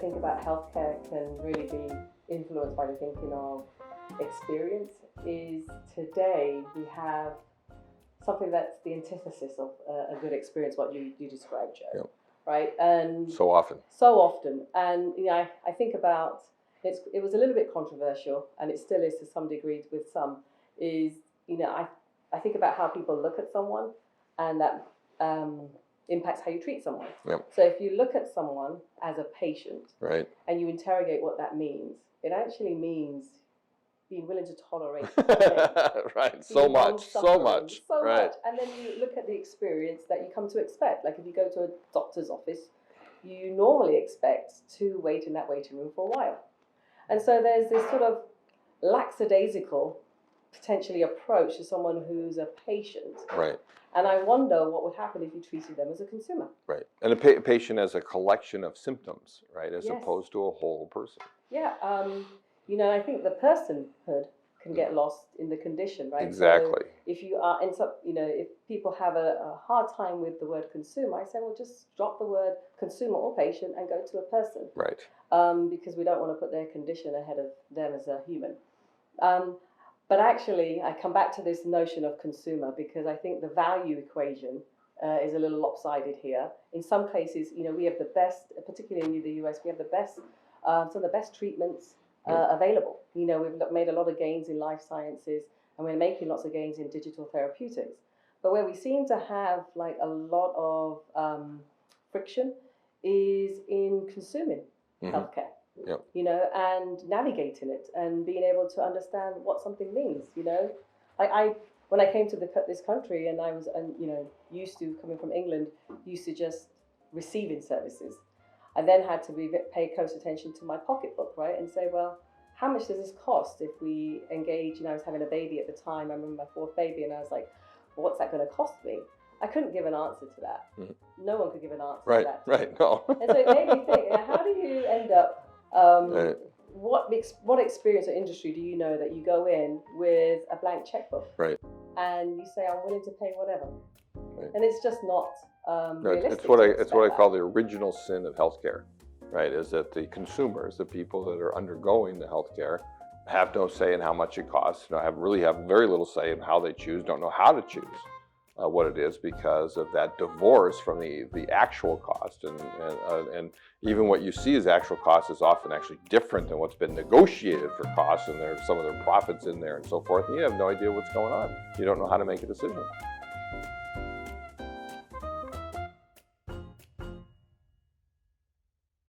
think about healthcare can really be influenced by the thinking of experience is today we have something that's the antithesis of a good experience, what you described, Joe. Yep. Right? And So often. And I think about it was a little bit controversial, and it still is to some degree with some, is I think about how people look at someone, and that impacts how you treat someone. Yep. So if you look at someone as a patient, right, and you interrogate what that means, it actually means being willing to tolerate right, so much, right. And then you look at the experience that you come to expect. Like if you go to a doctor's office, you normally expect to wait in that waiting room for a while. And so there's this sort of lackadaisical, potentially, approach to someone who's a patient. Right. And I wonder what would happen if you treated them as a consumer. Right. And a patient as a collection of symptoms, right, as opposed to a whole person. Yeah. I think the personhood can get lost in the condition, right? Exactly. So if you are, if people have a hard time with the word consumer, I say, well, just drop the word consumer or patient and go to a person. Right. Because we don't want to put their condition ahead of them as a human. But actually, I come back to this notion of consumer because I think the value equation is a little lopsided here. In some cases, we have the best, particularly in the US, we have the best, some of the best treatments available. We've made a lot of gains in life sciences, and we're making lots of gains in digital therapeutics. But where we seem to have like a lot of friction is in consuming healthcare. Yep. And navigating it and being able to understand what something means. When I came to this country and I was, used to coming from England, used to just receiving services. I then had to pay close attention to my pocketbook, right, and say, well, how much does this cost if we engage? I was having a baby at the time. I remember my fourth baby, and I was like, well, what's that going to cost me? I couldn't give an answer to that. Mm-hmm. No one could give an answer to that. Right, no. And so it made me think, how do you end up? What experience or industry do you know that you go in with a blank checkbook, right, and you say I'm willing to pay whatever, right. And it's just not realistic. It's what I call the original sin of healthcare, right? Is that the consumers, the people that are undergoing the healthcare, have no say in how much it costs. Have very little say in how they choose. Don't know how to choose what it is because of that divorce from the actual cost, and even what you see as actual cost is often actually different than what's been negotiated for costs, and there's some of their profits in there and so forth, and you have no idea what's going on. You don't know how to make a decision.